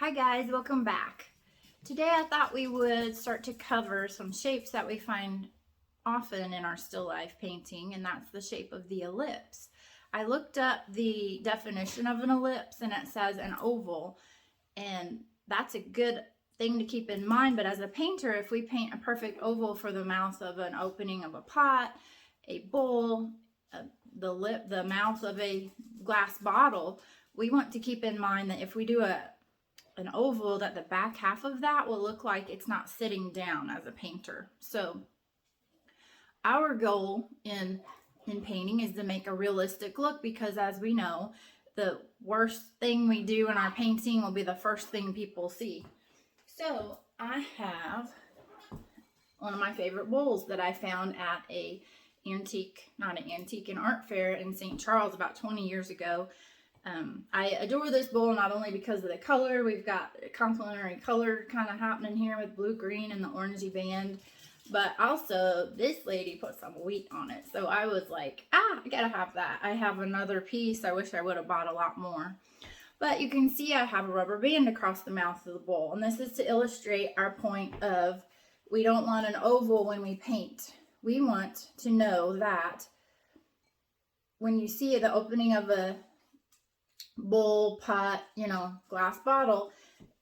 Hi guys, welcome back. Today I thought we would start to cover some shapes that we find often in our still life painting, and that's the shape of the ellipse. I looked up the definition of an ellipse and it says an oval, and that's a good thing to keep in mind, but as a painter, if we paint a perfect oval for the mouth of an opening of a pot, a bowl, the mouth of a glass bottle, we want to keep in mind that if we do an oval, that the back half of that will look like it's not sitting down as a painter. So our goal in painting is to make a realistic look, because as we know, the worst thing we do in our painting will be the first thing people see. So I have one of my favorite bowls that I found at an art fair in St. Charles about 20 years ago. I adore this bowl not only because of the color. We've got a complementary color kind of happening here with blue, green, and the orangey band. But also, this lady put some wheat on it. So I was like, I gotta have that. I have another piece. I wish I would have bought a lot more. But you can see I have a rubber band across the mouth of the bowl. And this is to illustrate our point of we don't want an oval when we paint. We want to know that when you see the opening of a bowl, pot, glass bottle,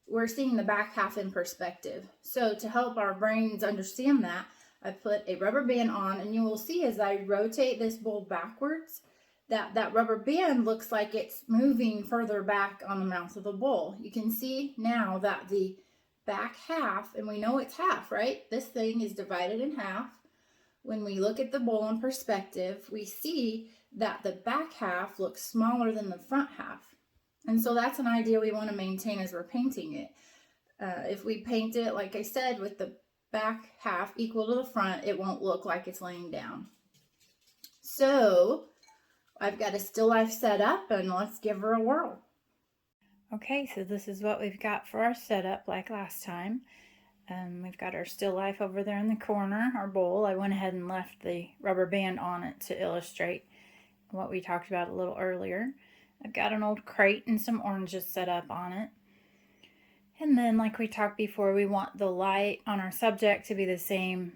we're seeing the back half in perspective. So to help our brains understand that, I put a rubber band on, and you will see as I rotate this bowl backwards that rubber band looks like it's moving further back on the mouth of the bowl. You can see now that the back half, and we know it's half, right? This thing is divided in half. When we look at the bowl in perspective, we see that the back half looks smaller than the front half. And so that's an idea we want to maintain as we're painting it. If we paint it, like I said, with the back half equal to the front, it won't look like it's laying down. So I've got a still life set up, and let's give her a whirl. Okay, so this is what we've got for our setup like last time. We've got our still life over there in the corner, our bowl. I went ahead and left the rubber band on it to illustrate what we talked about a little earlier. I've got an old crate and some oranges set up on it. And then, like we talked before, we want the light on our subject to be the same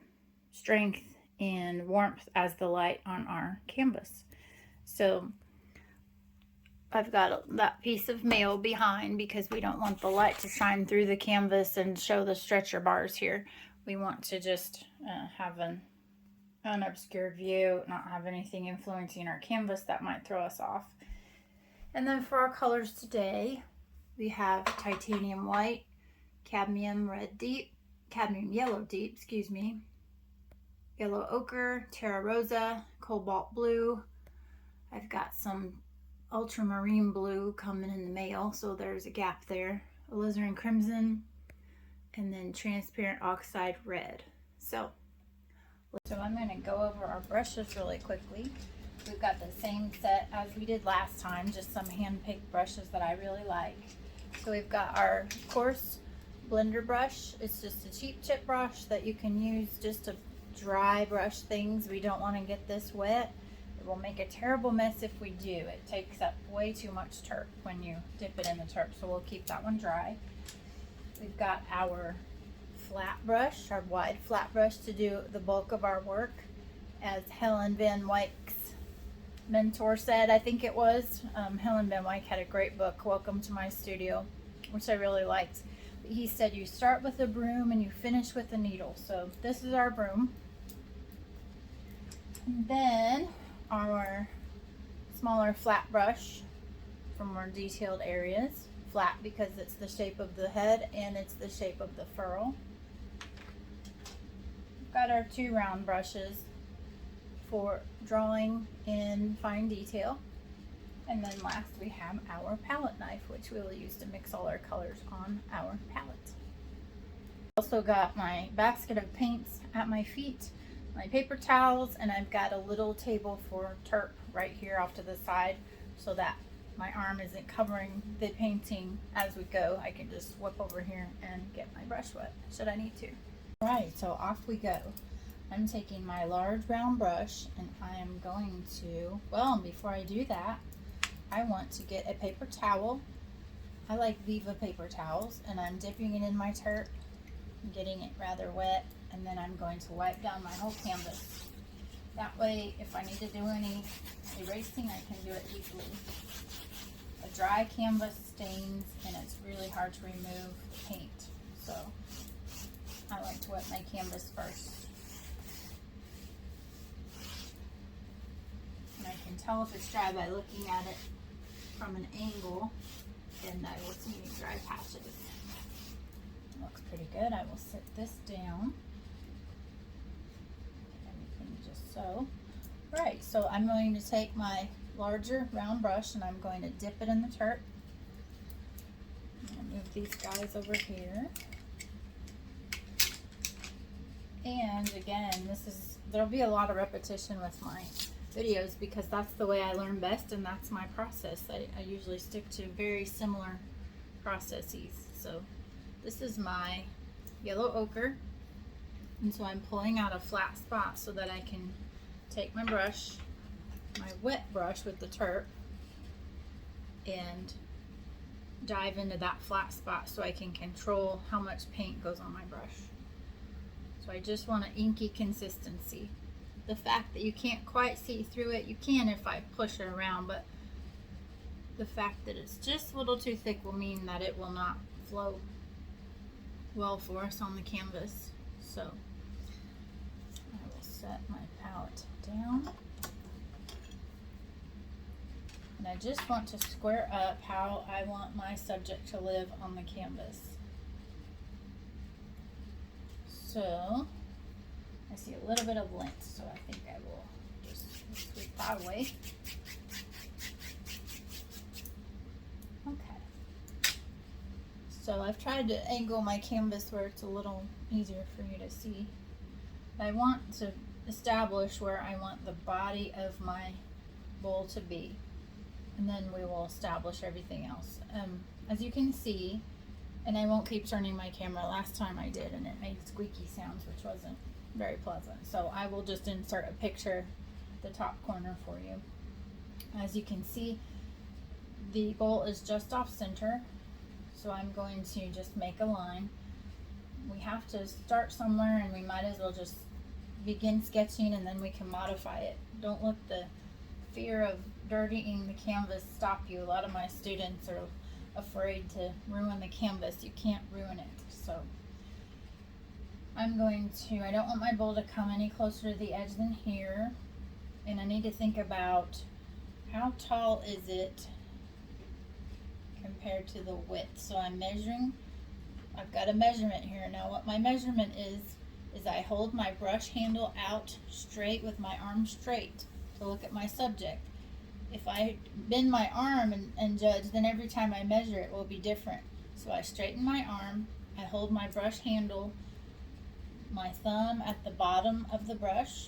strength and warmth as the light on our canvas. So I've got that piece of mail behind because we don't want the light to shine through the canvas and show the stretcher bars here. We want to just have an unobscured view, not have anything influencing our canvas that might throw us off. And then for our colors today, we have titanium white, cadmium yellow deep, yellow ochre, terra rosa, cobalt blue. I've got some ultramarine blue coming in the mail, so there's a gap there, alizarin crimson, and then transparent oxide red. So I'm going to go over our brushes really quickly. We've got the same set as we did last time, just some hand-picked brushes that I really like. So we've got our coarse blender brush. It's just a cheap chip brush that you can use just to dry brush things. We don't want to get this wet. It will make a terrible mess if we do. It takes up way too much turp when you dip it in the turp, so we'll keep that one dry. We've got our flat brush, our wide flat brush to do the bulk of our work. As Helen Van Wyck's mentor said, I think it was, Helen Van Wyck had a great book, Welcome to My Studio, which I really liked. He said you start with a broom and you finish with a needle. So this is our broom. And then our smaller flat brush for more detailed areas. Flat because it's the shape of the head and it's the shape of the furrow. We've got our two round brushes for drawing in fine detail. And then last we have our palette knife, which we will use to mix all our colors on our palette. Also got my basket of paints at my feet, my paper towels, and I've got a little table for turp right here off to the side so that my arm isn't covering the painting as we go. I can just whip over here and get my brush wet should I need to. Alright, so off we go. I'm taking my large round brush and I am going to, before I do that, I want to get a paper towel I like Viva paper towels, and I'm dipping it in my turp, getting it rather wet, and then I'm going to wipe down my whole canvas. That way, if I need to do any erasing, I can do it easily. A dry canvas stains, and it's really hard to remove the paint, so I like to wet my canvas first. And I can tell if it's dry by looking at it from an angle, and I will see any dry patches. Looks pretty good. I will set this down. Everything just so. Right, so I'm going to take my larger round brush and I'm going to dip it in the turp. I'm going to move these guys over here. And again, there'll be a lot of repetition with my videos because that's the way I learn best, and that's my process. I usually stick to very similar processes. So this is my yellow ochre, and so I'm pulling out a flat spot so that I can take my brush, my wet brush with the turp, and dive into that flat spot so I can control how much paint goes on my brush. So I just want an inky consistency. The fact that you can't quite see through it, you can if I push it around, but the fact that it's just a little too thick will mean that it will not flow well for us on the canvas. So I will set my palette down. And I just want to square up how I want my subject to live on the canvas. So I see a little bit of lint, so I think I will just sweep that away. Okay. So I've tried to angle my canvas where it's a little easier for you to see. I want to establish where I want the body of my bowl to be, and then we will establish everything else. As you can see, and I won't keep turning my camera, last time I did and it made squeaky sounds, which wasn't very pleasant. So I will just insert a picture at the top corner for you. As you can see, the bowl is just off center, so I'm going to just make a line. We have to start somewhere, and we might as well just begin sketching and then we can modify it. Don't let the fear of dirtying the canvas stop you. A lot of my students are afraid to ruin the canvas. You can't ruin it. So I'm going to, I don't want my bowl to come any closer to the edge than here, and I need to think about how tall is it compared to the width. So I'm measuring, I've got a measurement here. Now what my measurement is I hold my brush handle out straight with my arm straight to look at my subject. If I bend my arm and judge, then every time I measure it will be different. So I straighten my arm, I hold my brush handle, my thumb at the bottom of the brush,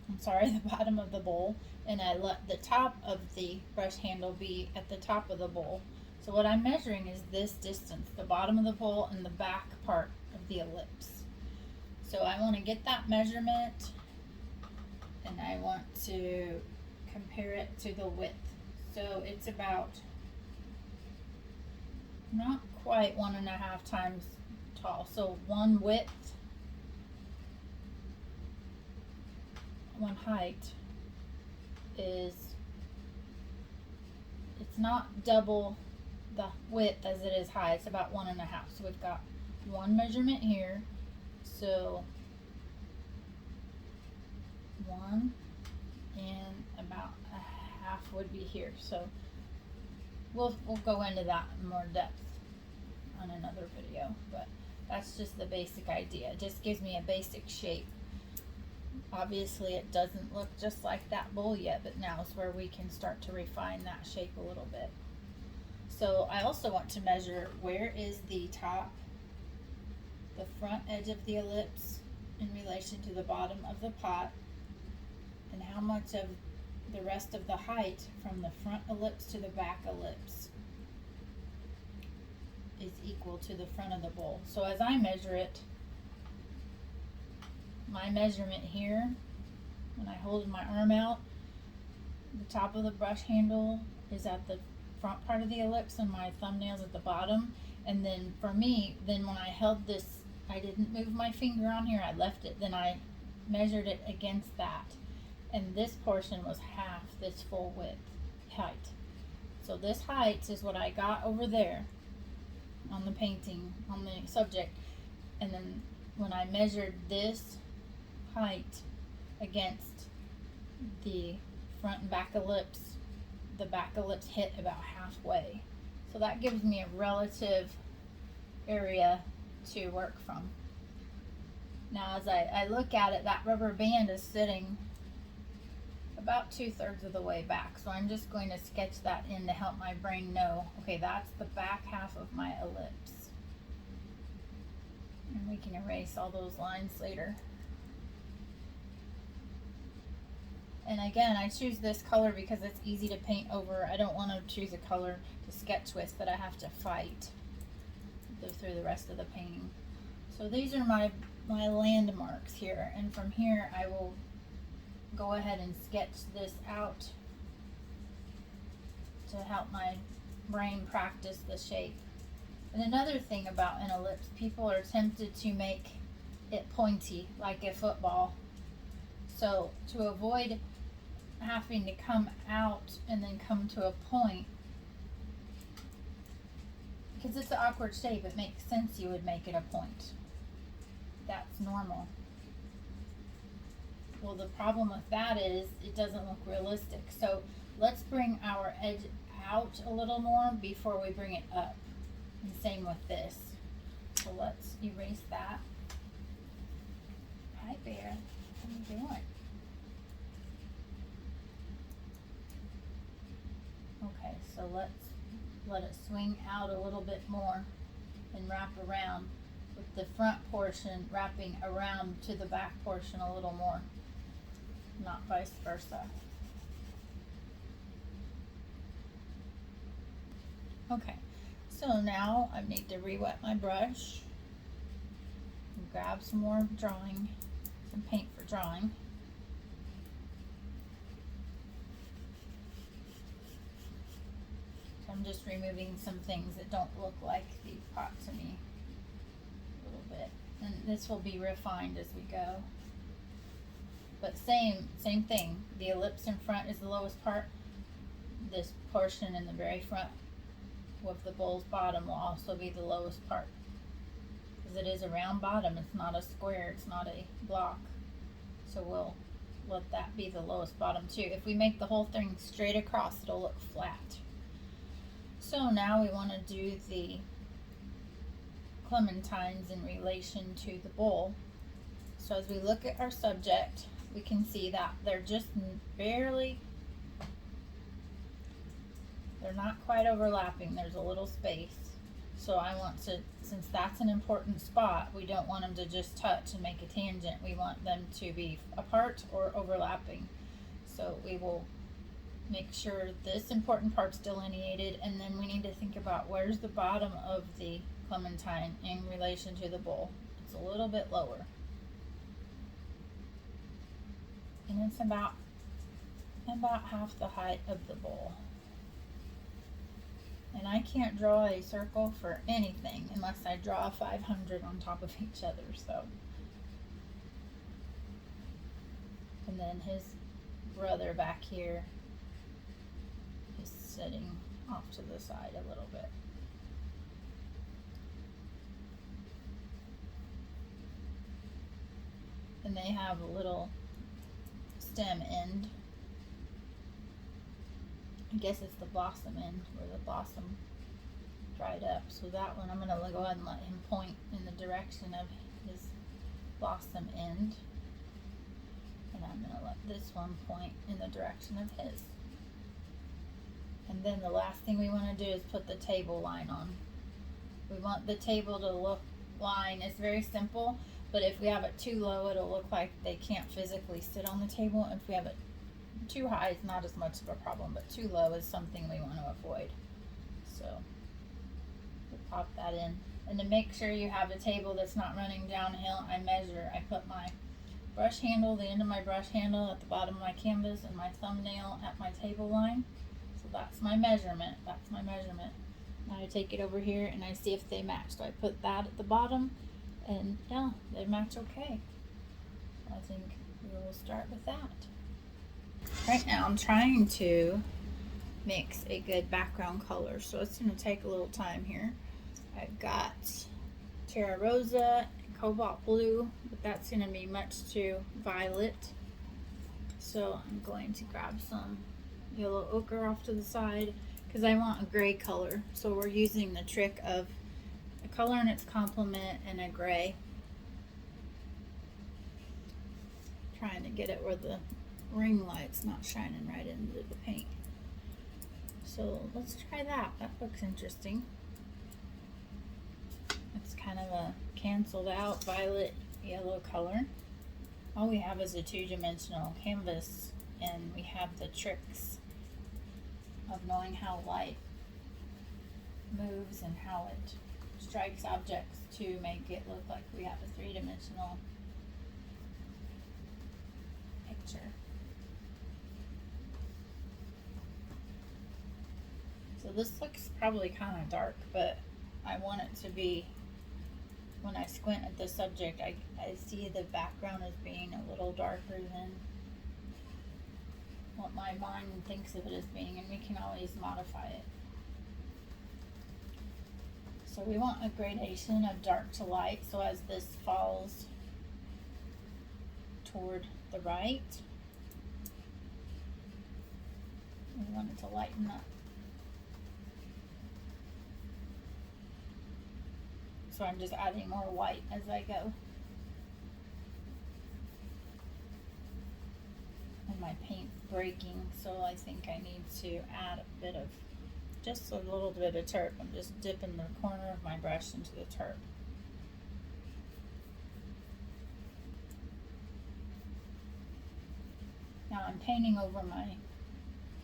the bottom of the bowl, and I let the top of the brush handle be at the top of the bowl. So what I'm measuring is this distance, the bottom of the bowl and the back part of the ellipse. So I want to get that measurement, and I want to compare it to the width. So it's about not quite 1.5 times tall. So one width, one height is, it's not double the width as it is high. It's about 1.5. So we've got one measurement here. So 1 and about 1/2 would be here. So we'll go into that in more depth on another video, but that's just the basic idea. It just gives me a basic shape. Obviously it doesn't look just like that bowl yet, but now is where we can start to refine that shape a little bit. So I also want to measure where is the top, the front edge of the ellipse in relation to the bottom of the pot, and how much of the rest of the height from the front ellipse to the back ellipse is equal to the front of the bowl. So as I measure it, my measurement here, when I hold my arm out, the top of the brush handle is at the front part of the ellipse and my thumbnails at the bottom. And then for me, then when I held this, I didn't move my finger on here, I left it, then I measured it against that. And this portion was half this full width height. So this height is what I got over there on the painting, on the subject. And then when I measured this height against the front and back ellipse, the back ellipse hit about halfway. So that gives me a relative area to work from. Now as I look at it, that rubber band is sitting about 2/3 of the way back. So I'm just going to sketch that in to help my brain know, okay, that's the back half of my ellipse. And we can erase all those lines later. And again, I choose this color because it's easy to paint over. I don't want to choose a color to sketch with that I have to fight through the rest of the painting. So these are my landmarks here, and from here I will go ahead and sketch this out to help my brain practice the shape. And another thing about an ellipse, people are tempted to make it pointy like a football. So to avoid having to come out and then come to a point, because it's an awkward shape, it makes sense you would make it a point. That's normal. Well, the problem with that is it doesn't look realistic. So let's bring our edge out a little more before we bring it up. And same with this. So let's erase that. Hi, Bear. What are you doing? Okay, so let's let it swing out a little bit more and wrap around, with the front portion wrapping around to the back portion a little more, not vice versa. Okay, so now I need to re-wet my brush and grab some more drawing, some paint for drawing. I'm just removing some things that don't look like the pot to me a little bit, and this will be refined as we go. But same thing, the ellipse in front is the lowest part. This portion in the very front with the bowl's bottom will also be the lowest part, because it is a round bottom, it's not a square, it's not a block. So we'll let that be the lowest bottom too. If we make the whole thing straight across, it'll look flat. So now we want to do the clementines in relation to the bowl. So as we look at our subject, we can see that they're just barely, they're not quite overlapping. There's a little space. So I want to, since that's an important spot, we don't want them to just touch and make a tangent. We want them to be apart or overlapping. So we will make sure this important part's delineated, and then we need to think about where's the bottom of the clementine in relation to the bowl. It's a little bit lower, and it's about half the height of the bowl. And I can't draw a circle for anything unless I draw 500 on top of each other. So, and then his brother back here is sitting off to the side a little bit. And they have a little stem end. I guess it's the blossom end where the blossom dried up. So that one I'm going to go ahead and let him point in the direction of his blossom end. And I'm going to let this one point in the direction of his. And then the last thing we want to do is put the table line on. We want the table to look line. It's very simple, but if we have it too low, it'll look like they can't physically sit on the table. If we have it too high, it's not as much of a problem, but too low is something we want to avoid. So we'll pop that in. And to make sure you have a table that's not running downhill, I measure. I put my brush handle, the end of my brush handle at the bottom of my canvas, and my thumbnail at my table line. So that's my measurement. That's my measurement. Now I take it over here and I see if they match. So I put that at the bottom, and yeah, they match okay. I think we will start with that. Right now I'm trying to mix a good background color, so it's going to take a little time here. I've got Terra Rosa and Cobalt Blue, but that's going to be much too violet. So I'm going to grab some yellow ochre off to the side because I want a gray color. So we're using the trick of a color and its complement and a gray. Trying to get it where the ring light's not shining right into the paint. So let's try that. That looks interesting. It's kind of a canceled out violet yellow color. All we have is a two-dimensional canvas, and we have the tricks of knowing how light moves and how it strikes objects to make it look like we have a three-dimensional picture. So this looks probably kind of dark, but I want it to be, when I squint at the subject, I see the background as being a little darker than what my mind thinks of it as being, and we can always modify it. So we want a gradation of dark to light, so as this falls toward the right, we want it to lighten up. So I'm just adding more white as I go. And my paint's breaking, so I think I need to add a bit of, just a little bit of turp. I'm just dipping the corner of my brush into the turp. Now I'm painting over my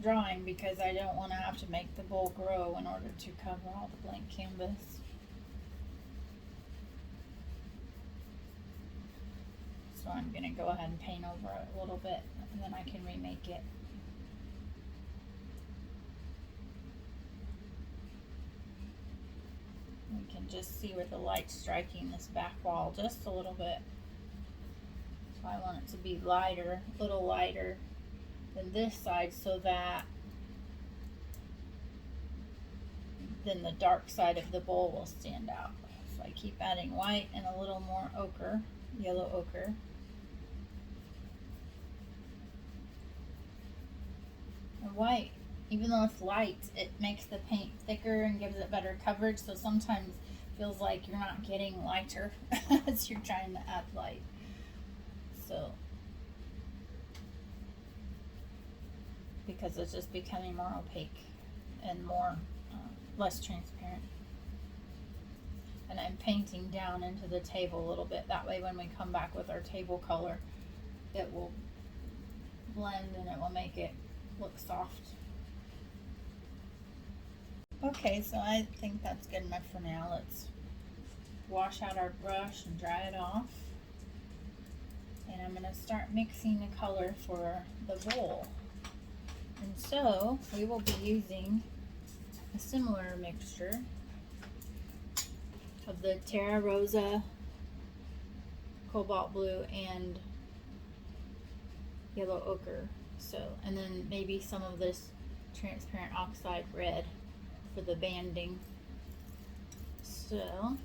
drawing because I don't want to have to make the bowl grow in order to cover all the blank canvas. So I'm going to go ahead and paint over it a little bit, and then I can remake it. We can just see where the light's striking this back wall just a little bit. So I want it to be lighter, a little lighter than this side, so that then the dark side of the bowl will stand out. So I keep adding white and a little more ochre, yellow ochre. And white, even though it's light, it makes the paint thicker and gives it better coverage, so sometimes it feels like you're not getting lighter as you're trying to add light. So, because it's just becoming more opaque and more less transparent. And I'm painting down into the table a little bit, that way when we come back with our table color, it will blend and it will make it look soft. Okay, so I think that's good enough for now. Let's wash out our brush and dry it off. And I'm going to start mixing the color for the bowl. And so we will be using a similar mixture of the Terra Rosa, Cobalt Blue, and yellow ochre. So, and then maybe some of this transparent oxide red for the banding. So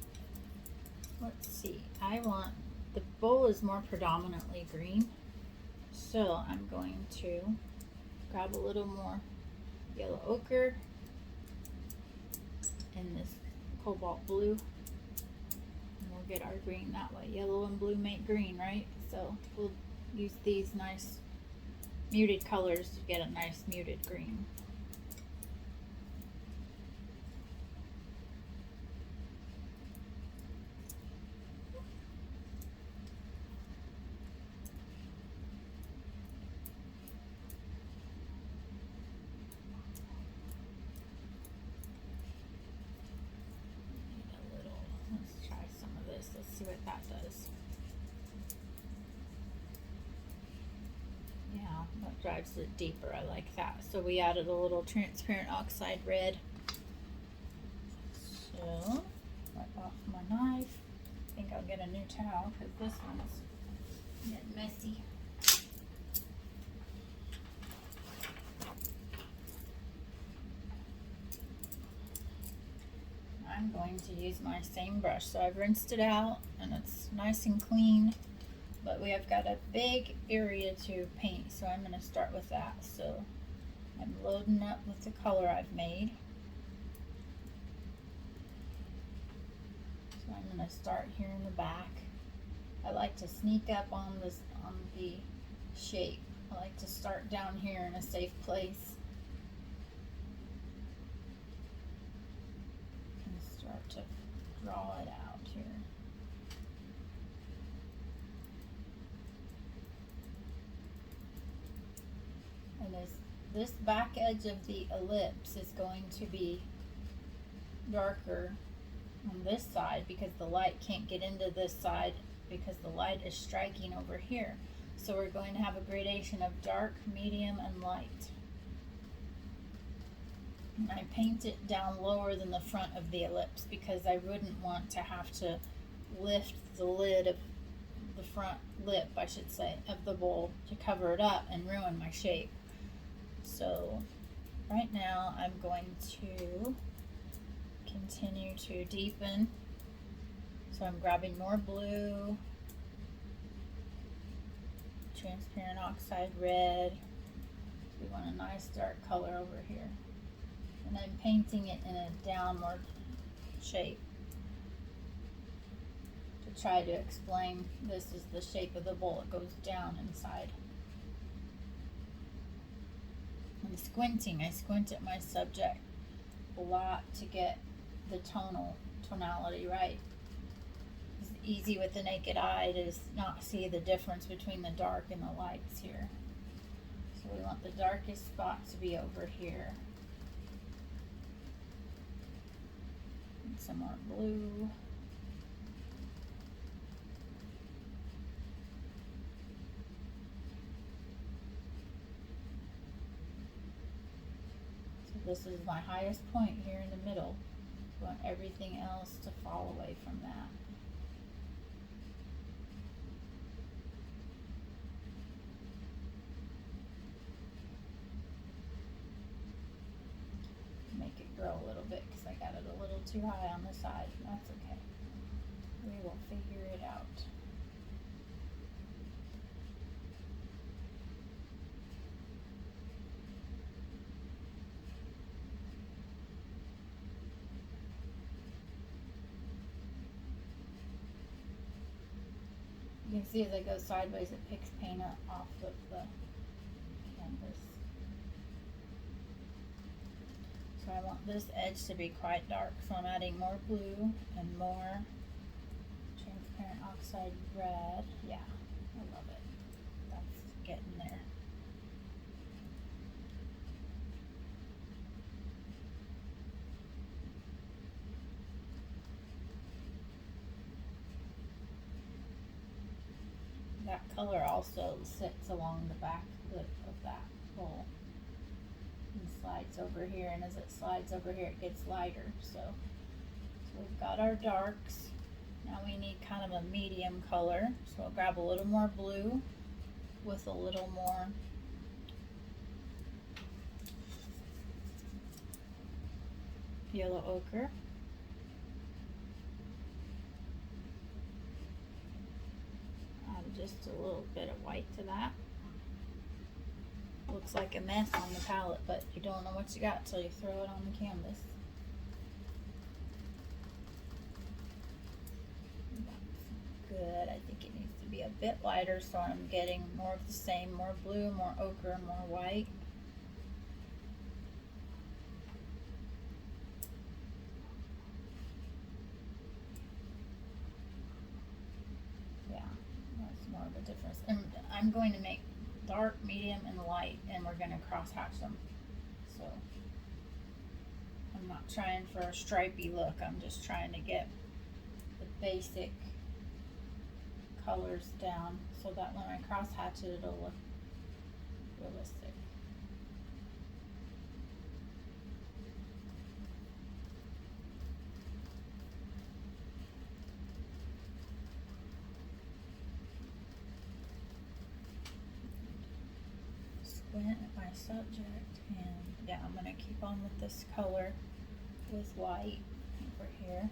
let's see, I want, the bowl is more predominantly green, so I'm going to grab a little more yellow ochre and this cobalt blue, and we'll get our green that way. Yellow and blue make green, right? So we'll use these nice muted colors to get a nice muted green. Let's try some of this. Let's see what that does. Yeah, but drives it deeper. I like that. So we added a little transparent oxide red. So, wipe off my knife. I think I'll get a new towel because this one's getting messy. I'm going to use my same brush. So I've rinsed it out and it's nice and clean, but we have got a big area to paint, so I'm going to start with that. So I'm loading up with the color I've made. So I'm going to start here in the back. I like to sneak up on the shape. I like to start down here in a safe place and start to draw it out here. And this back edge of the ellipse is going to be darker on this side because the light can't get into this side because the light is striking over here. So we're going to have a gradation of dark, medium, and light. And I paint it down lower than the front of the ellipse because I wouldn't want to have to lift the lid of the front lip, I should say, of the bowl to cover it up and ruin my shape. So right now I'm going to continue to deepen. So I'm grabbing more blue, transparent oxide red. We want a nice dark color over here. And I'm painting it in a downward shape to try to explain this is the shape of the bowl. It goes down inside. I'm squinting. I squint at my subject a lot to get the tonality right. It's easy with the naked eye to not see the difference between the dark and the lights here. So we want the darkest spot to be over here. And some more blue. This is my highest point here in the middle. I want everything else to fall away from that. Make it grow a little bit because I got it a little too high on the side. That's okay. We will figure it out. You can see as I go sideways, it picks paint up off of the canvas. So I want this edge to be quite dark, so I'm adding more blue and more transparent oxide red. Yeah, I love it. That's getting there. That color also sits along the back lip of that bowl and slides over here, and as it slides over here it gets lighter. So we've got our darks. Now we need kind of a medium color, so I'll grab a little more blue with a little more yellow ochre. Just a little bit of white to that. Looks like a mess on the palette, but you don't know what you got till you throw it on the canvas. That's good. I think it needs to be a bit lighter, so I'm getting more of the same, more blue, more ochre, more white. Difference. And I'm going to make dark, medium, and light, and we're going to cross hatch them. So I'm not trying for a stripy look. I'm just trying to get the basic colors down so that when I cross hatch it, it'll look realistic. Squint at my subject, and yeah, I'm going to keep on with this color with white over here.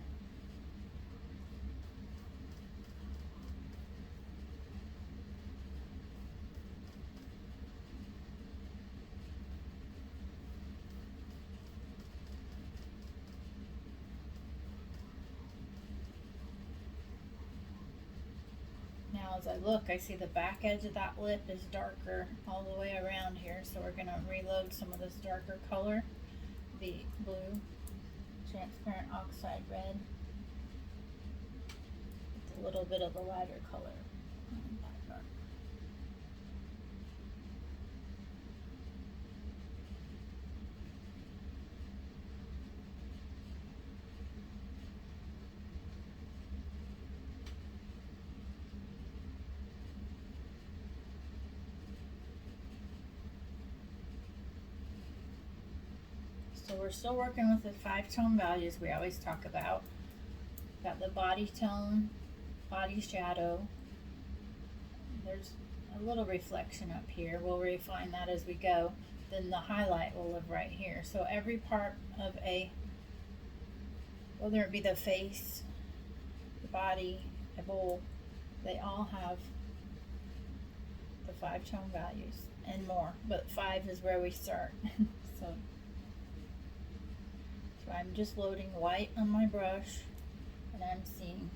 Now as I look, I see the back edge of that lip is darker all the way around here, so we're going to reload some of this darker color, the blue, transparent oxide red, with a little bit of the lighter color. So we're still working with the 5-tone values we always talk about. Got the body tone, body shadow. There's a little reflection up here. We'll refine that as we go. Then the highlight will live right here. So every part of whether it be the face, the body, a bowl, they all have the 5-tone values and more. But 5 is where we start. So I'm just loading white on my brush, and I'm seeing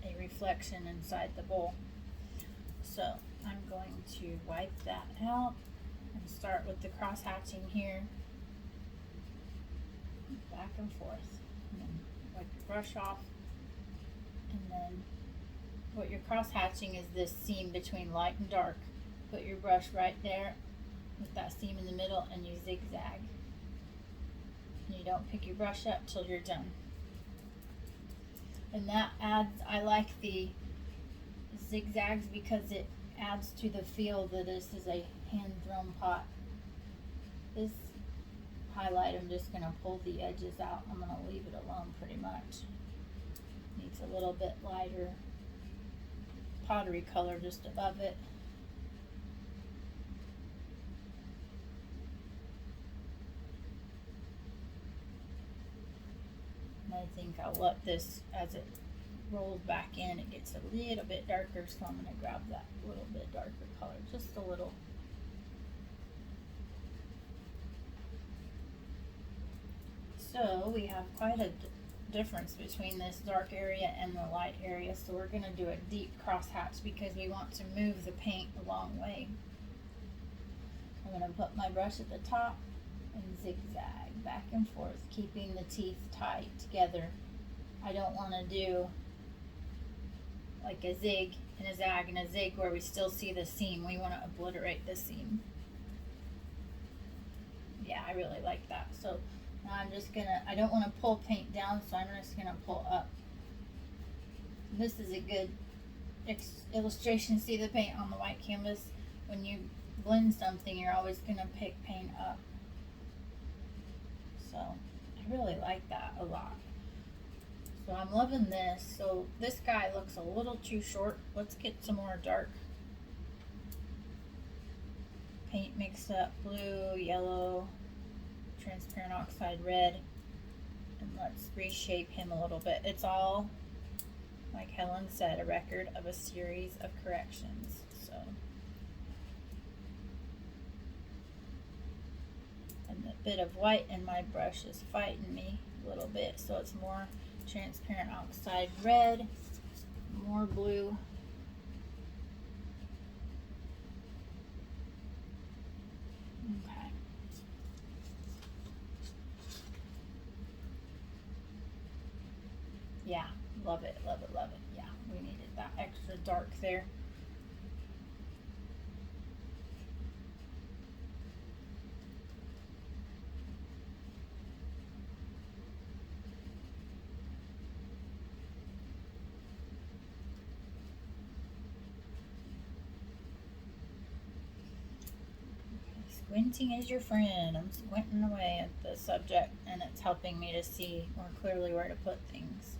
a reflection inside the bowl. So I'm going to wipe that out and start with the cross hatching here, back and forth, and then wipe your brush off. And then what you're cross hatching is this seam between light and dark. Put your brush right there with that seam in the middle, and you zigzag. You don't pick your brush up till you're done. And that adds, I like the zigzags because it adds to the feel that this is a hand thrown pot. This highlight, I'm just going to pull the edges out. I'm going to leave it alone pretty much. Needs a little bit lighter pottery color just above it. I think I'll let this, as it rolls back in, it gets a little bit darker, so I'm going to grab that little bit darker color, just a little. So we have quite a difference between this dark area and the light area, so we're going to do a deep cross hatch because we want to move the paint a long way. I'm going to put my brush at the top and zigzag back and forth, keeping the teeth tight together. I don't want to do like a zig and a zag and a zig where we still see the seam. We want to obliterate the seam. Yeah, I really like that. So now I'm just gonna, I don't want to pull paint down, so I'm just gonna pull up. And this is a good illustration. See the paint on the white canvas? When you blend something, you're always gonna pick paint up. So I really like that a lot. So I'm loving this. So this guy looks a little too short. Let's get some more dark paint mixed up. Blue, yellow, transparent oxide red. And let's reshape him a little bit. It's all, like Helen said, a record of a series of corrections. So, and the bit of white in my brush is fighting me a little bit, so it's more transparent oxide red, more blue. Okay. Yeah, love it, love it, love it. Yeah, we needed that extra dark there. Squinting is your friend. I'm squinting away at the subject and it's helping me to see more clearly where to put things.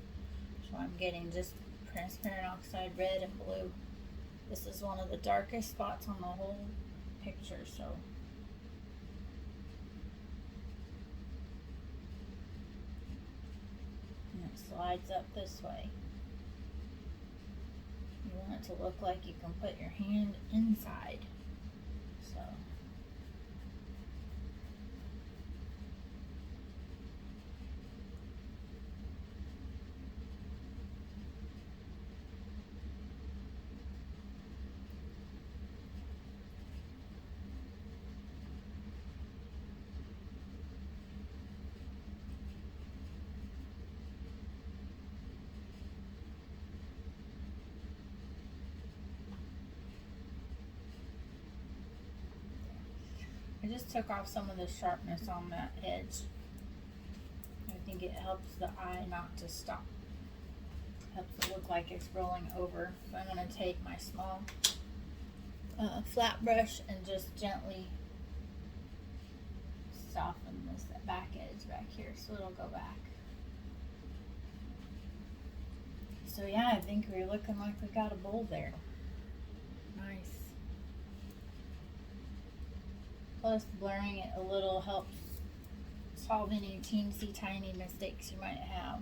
So I'm getting just transparent oxide red and blue. This is one of the darkest spots on the whole picture, so. And it slides up this way. You want it to look like you can put your hand inside. So. I just took off some of the sharpness on that edge. I think it helps the eye not to stop. Helps it look like it's rolling over. So I'm going to take my small flat brush and just gently soften this back edge back here so it'll go back. So yeah, I think we're looking like we got a bowl there. Nice. Plus blurring it a little helps solve any teensy tiny mistakes you might have.